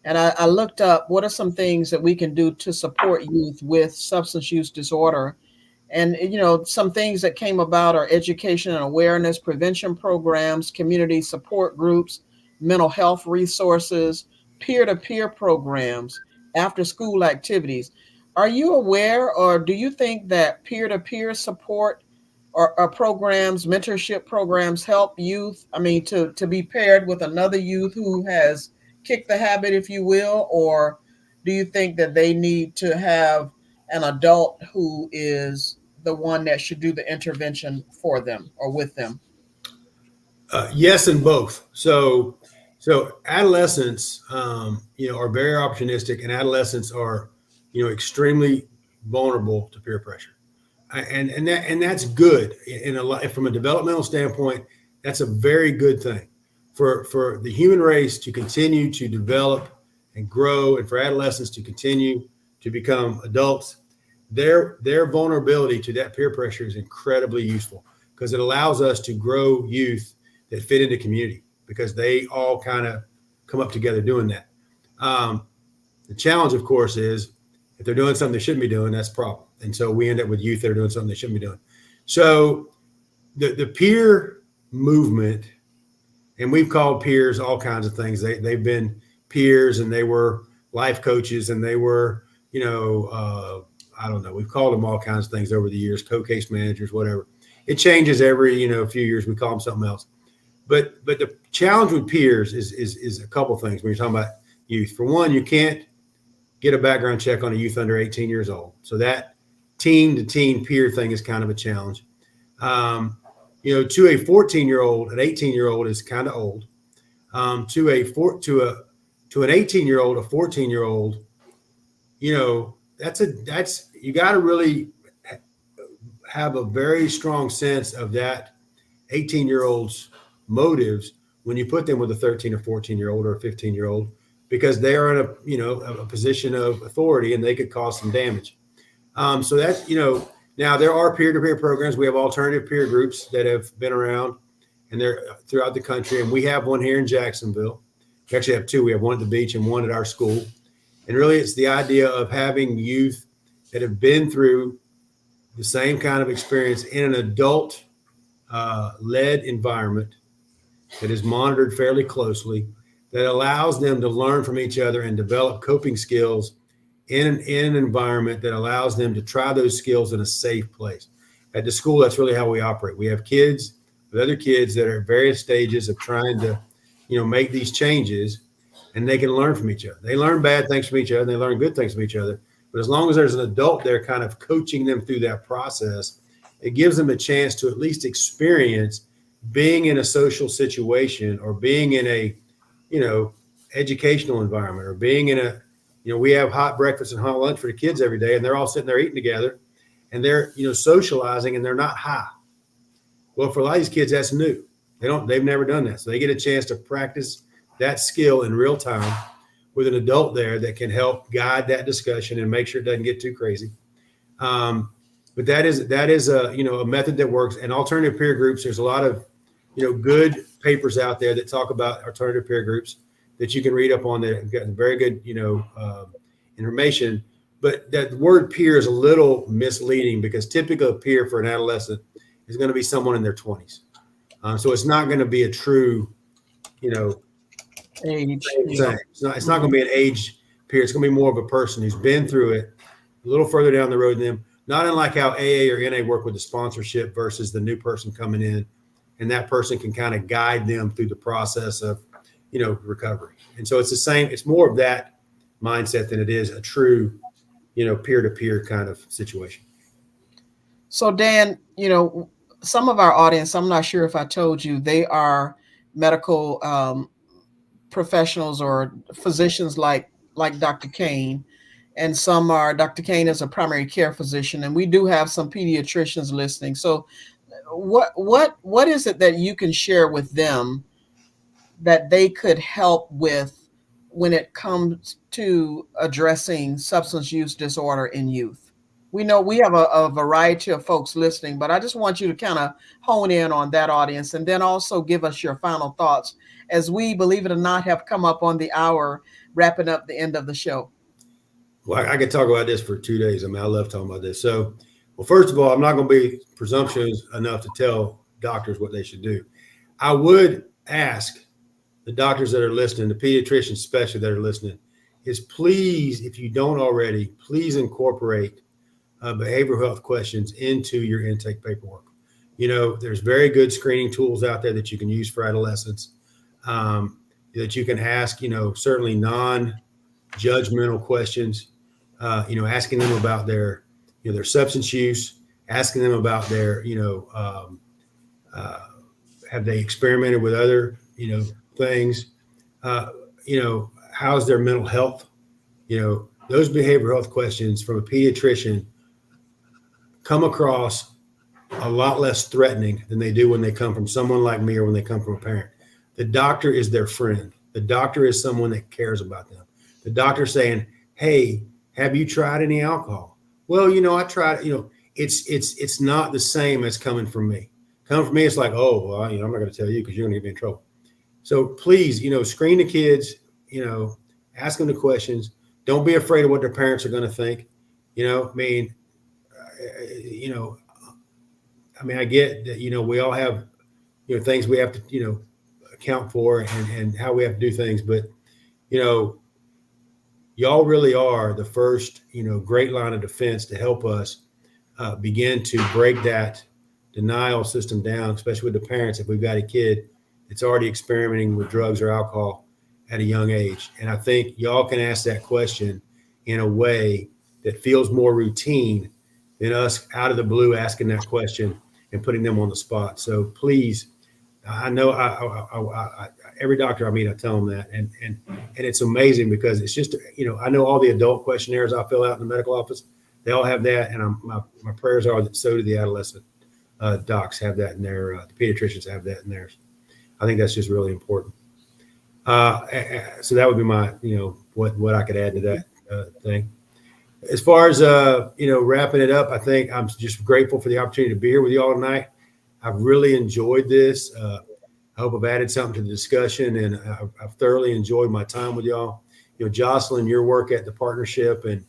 I looked up what are some things that we can do to support youth with substance use disorder. And, you know, some things that came about are education and awareness, prevention programs, community support groups, mental health resources, peer-to-peer programs, after-school activities. Are you aware, or do you think that peer-to-peer support or programs, mentorship programs help youth? I mean, to be paired with another youth who has kick the habit, if you will, or do you think that they need to have an adult who is the one that should do the intervention for them or with them? Yes, and both. So adolescents, are very opportunistic, and adolescents are, extremely vulnerable to peer pressure, and that's good in a lot from a developmental standpoint. That's a very good thing for the human race to continue to develop and grow, and for adolescents to continue to become adults. Their vulnerability to that peer pressure is incredibly useful because it allows us to grow youth that fit into community, because they all kind of come up together doing that. The challenge, of course, is if they're doing something they shouldn't be doing, that's a problem. And so we end up with youth that are doing something they shouldn't be doing. So the peer movement, and we've called peers all kinds of things. They've been peers, and they were life coaches, and they were, I don't know. We've called them all kinds of things over the years, co-case managers, whatever. It changes every, few years. We call them something else. But the challenge with peers is a couple things when you're talking about youth. For one, you can't get a background check on a youth under 18 years old. So that teen to teen peer thing is kind of a challenge. To a 14-year-old, an 18-year-old is kind of old. To an 18-year-old, a 14-year-old, that's you got to really have a very strong sense of that 18-year-old's motives when you put them with a 13 or 14-year-old or a 15-year-old, because they are in a position of authority and they could cause some damage. So that's, now there are peer-to-peer programs. We have alternative peer groups that have been around, and they're throughout the country. And we have one here in Jacksonville. We actually have two. We have one at the beach and one at our school. And really it's the idea of having youth that have been through the same kind of experience in an adult led environment that is monitored fairly closely, that allows them to learn from each other and develop coping skills in an environment that allows them to try those skills in a safe place. At the school, that's really how we operate. We have kids with other kids that are at various stages of trying to, make these changes, and they can learn from each other. They learn bad things from each other, and they learn good things from each other. But as long as there's an adult there kind of coaching them through that process, it gives them a chance to at least experience being in a social situation, or being in a, educational environment, or being in a, we have hot breakfast and hot lunch for the kids every day, and they're all sitting there eating together, and they're, socializing, and they're not high. Well, for a lot of these kids, that's new. They've never done that. So they get a chance to practice that skill in real time with an adult there that can help guide that discussion and make sure it doesn't get too crazy. But that is a method that works. And alternative peer groups, there's a lot of, good papers out there that talk about alternative peer groups that you can read up on that have gotten very good, information. But that word peer is a little misleading, because typical peer for an adolescent is going to be someone in their 20s. So it's not going to be a true, Age. It's not going to be an age peer. It's going to be more of a person who's been through it a little further down the road than them. Not unlike how AA or NA work with the sponsorship versus the new person coming in, and that person can kind of guide them through the process of, recovery. And so it's the same. It's more of that mindset than it is a true, peer-to-peer kind of situation. So Dan, some of our audience, I'm not sure if I told you, they are medical professionals or physicians like Dr. Kane, and some are, Dr. Kane is a primary care physician, and we do have some pediatricians listening. So what is it that you can share with them that they could help with when it comes to addressing substance use disorder in youth? We know we have a variety of folks listening, but I just want you to kind of hone in on that audience, and then also give us your final thoughts as we, believe it or not, have come up on the hour, wrapping up the end of the show. Well, I could talk about this for 2 days. I mean, I love talking about this. So, well, first of all, I'm not going to be presumptuous enough to tell doctors what they should do. I would ask the doctors that are listening, the pediatricians especially that are listening, is please, if you don't already, please incorporate behavioral health questions into your intake paperwork. There's very good screening tools out there that you can use for adolescents. that you can ask, certainly non-judgmental questions, asking them about their substance use, asking them about their, have they experimented with other, things, how's their mental health? Those behavioral health questions from a pediatrician come across a lot less threatening than they do when they come from someone like me or when they come from a parent. The doctor is their friend. The doctor is someone that cares about them. The doctor saying, "Hey, have you tried any alcohol?" Well, I tried. It's not the same as coming from me. Coming from me, it's like, "Oh, well, I'm not going to tell you because you're going to get me in trouble." So please, screen the kids. Ask them the questions. Don't be afraid of what their parents are going to think. I get that, we all have, things we have to, account for and how we have to do things. But, y'all really are the first, great line of defense to help us begin to break that denial system down, especially with the parents. If we've got a kid that's already experimenting with drugs or alcohol at a young age. And I think y'all can ask that question in a way that feels more routine than us out of the blue asking that question and putting them on the spot. So please, I know I every doctor I meet, I tell them that. And it's amazing because it's just, I know all the adult questionnaires I fill out in the medical office, they all have that. And my prayers are that so do the adolescent docs have that in their, the pediatricians have that in theirs. I think that's just really important. So that would be my, what I could add to that thing. As far as, wrapping it up, I think I'm just grateful for the opportunity to be here with you all tonight. I've really enjoyed this. I hope I've added something to the discussion, and I've thoroughly enjoyed my time with y'all. Jocelyn, your work at the partnership and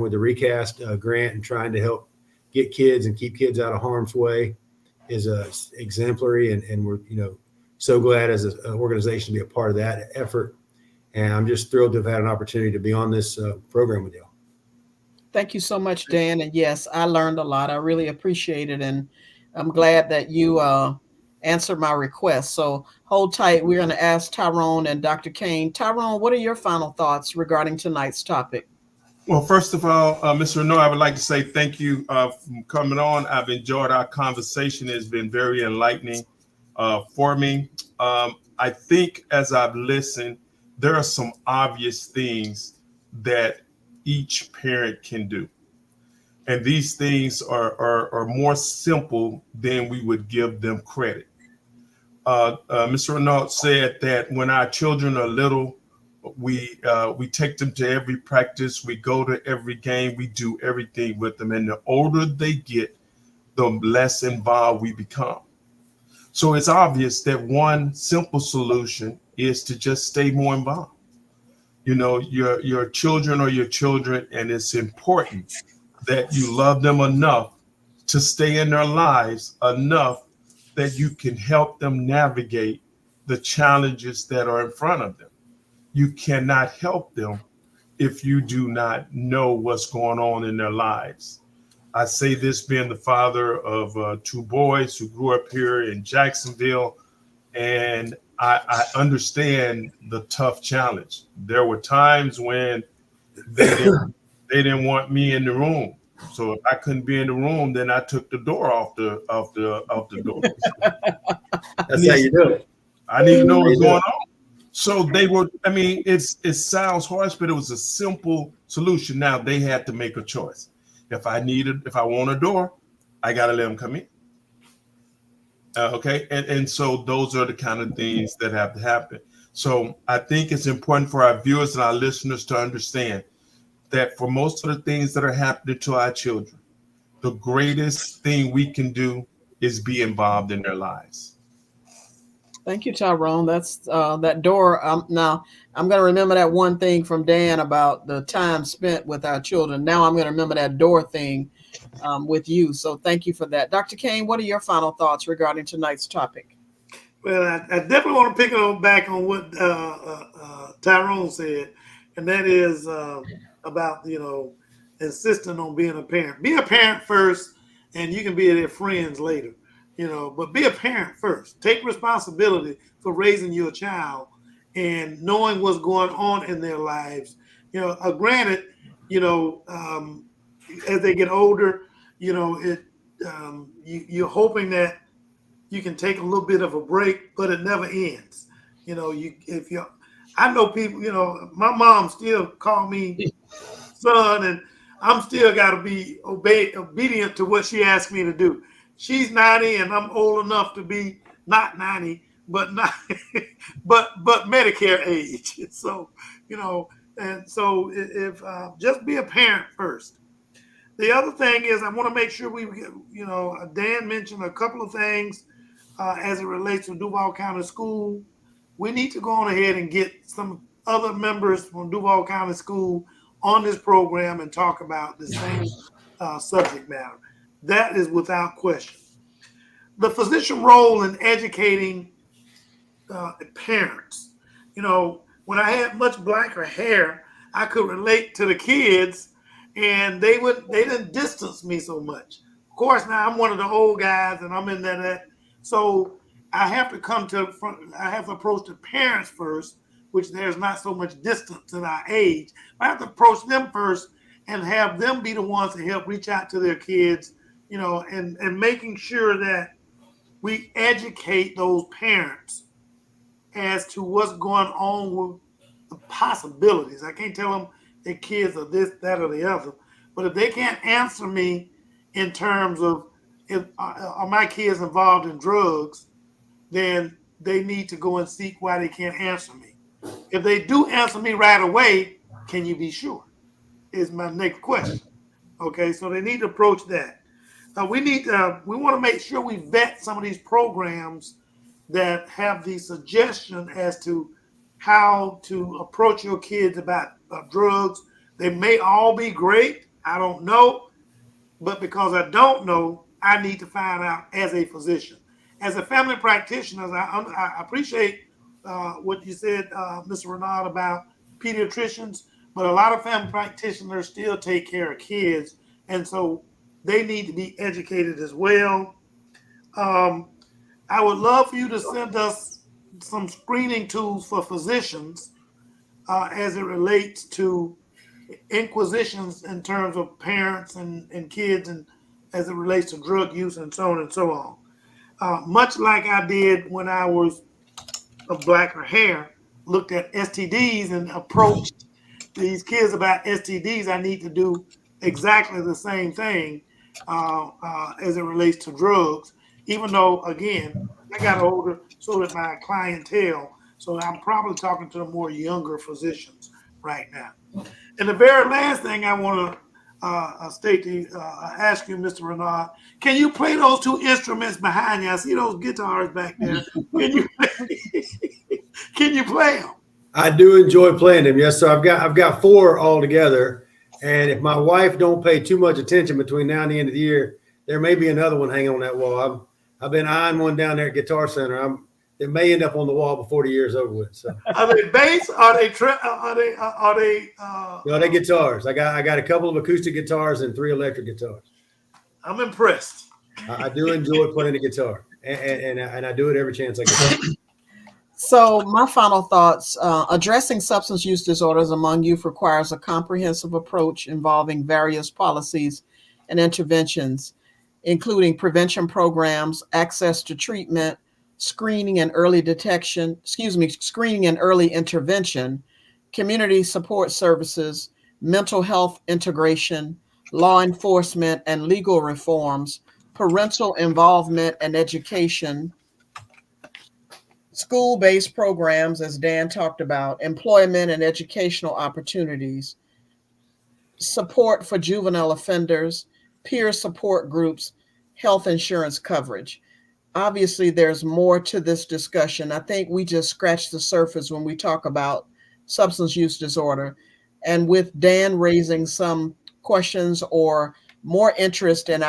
with the Recast grant and trying to help get kids and keep kids out of harm's way is exemplary. And we're, so glad as an organization to be a part of that effort. And I'm just thrilled to have had an opportunity to be on this program with y'all. Thank you so much, Dan. And yes, I learned a lot. I really appreciate it. And I'm glad that you answered my request. So hold tight. We're going to ask Tyrone and Dr. Kane. Tyrone, what are your final thoughts regarding tonight's topic? Well, first of all, Mr. Renaud, I would like to say thank you for coming on. I've enjoyed our conversation. It's been very enlightening for me. I think as I've listened, there are some obvious things that each parent can do. And these things are more simple than we would give them credit. Mr. Renaud said that when our children are little, we take them to every practice, we go to every game, we do everything with them. And the older they get, the less involved we become. So it's obvious that one simple solution is to just stay more involved. Your children are your children, and it's important that you love them enough to stay in their lives enough that you can help them navigate the challenges that are in front of them. You cannot help them if you do not know what's going on in their lives. I say this being the father of two boys who grew up here in Jacksonville, and I understand the tough challenge. There were times when they didn't want me in the room. So if I couldn't be in the room, then I took the door off the door. That's how you do it. I need to know what's going on. So they were, it sounds harsh, but it was a simple solution. Now they had to make a choice. If I want a door, I got to let them come in. Okay. And so those are the kind of things that have to happen. So I think it's important for our viewers and our listeners to understand that for most of the things that are happening to our children, the greatest thing we can do is be involved in their lives. Thank you, Tyrone. That's that door. Now I'm going to remember that one thing from Dan about the time spent with our children. Now I'm going to remember that door thing with you. So thank you for that. Dr. Kane, what are your final thoughts regarding tonight's topic? Well, I definitely want to pick back on what Tyrone said, and that is about, insisting on being a parent. Be a parent first, and you can be their friends later. But be a parent first. Take responsibility for raising your child and knowing what's going on in their lives. Granted, as they get older, you're hoping that you can take a little bit of a break, but it never ends. I know people, my mom still call me son, and I'm still got to be obedient to what she asked me to do. She's 90 and I'm old enough to be not 90, but not, but Medicare age. So, and so if just be a parent first. The other thing is I want to make sure we get, Dan mentioned a couple of things as it relates to Duval County School. We need to go on ahead and get some other members from Duval County School on this program and talk about the same subject matter. That is without question. The physician role in educating parents. When I had much blacker hair, I could relate to the kids, and they didn't distance me so much. Of course, now I'm one of the old guys, and I'm in that. So I have to I have to approach the parents first, which there's not so much distance in our age. I have to approach them first and have them be the ones to help reach out to their kids, and making sure that we educate those parents as to what's going on with the possibilities. I can't tell them their kids are this, that, or the other, but if they can't answer me in terms of are my kids involved in drugs, then they need to go and seek why they can't answer me. If they do answer me right away, can you be sure? Is my next question. Okay, so they need to approach that. We want to make sure we vet some of these programs that have the suggestion as to how to approach your kids about drugs. They may all be great. I don't know. But because I don't know, I need to find out as a physician. As a family practitioner, I appreciate what you said, Mr. Renaud, about pediatricians, but a lot of family practitioners still take care of kids, and so they need to be educated as well. I would love for you to send us some screening tools for physicians as it relates to inquisitions in terms of parents and kids, and as it relates to drug use and so on and so on. Much like I did when I was of blacker hair, looked at STDs and approached these kids about STDs, I need to do exactly the same thing as it relates to drugs, even though, again, I got older, so did my clientele. So I'm probably talking to the more younger physicians right now. And the very last thing I want to ask you, Mr. Renaud, can you play those two instruments behind you? I see those guitars back there. Can you play them? I do enjoy playing them. Yes, sir. I've got 4 altogether, and if my wife don't pay too much attention between now and the end of the year, there may be another one hanging on that wall. I've been eyeing one down there at Guitar Center. It may end up on the wall before the year's over with. So are they bass? Are they? No, they're guitars. I got a couple of acoustic guitars and 3 electric guitars. I'm impressed. I do enjoy playing the guitar, and I do it every chance I get. So my final thoughts, addressing substance use disorders among youth requires a comprehensive approach involving various policies and interventions, including prevention programs, access to treatment, screening and early intervention, community support services, mental health integration, law enforcement and legal reforms, parental involvement and education, school-based programs, as Dan talked about, employment and educational opportunities, support for juvenile offenders, peer support groups, health insurance coverage. Obviously, there's more to this discussion. I think we just scratched the surface when we talk about substance use disorder. And with Dan raising some questions or more interest in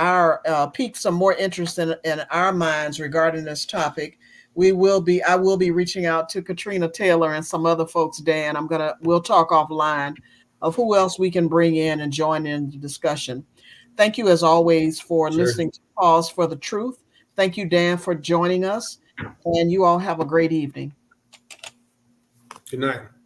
piqued some more interest in our minds regarding this topic, I will be reaching out to Katrina Taylor and some other folks, Dan. We'll talk offline of who else we can bring in and join in the discussion. Thank you as always for listening to Pause for the Truth. Thank you, Dan, for joining us, and you all have a great evening. Good night.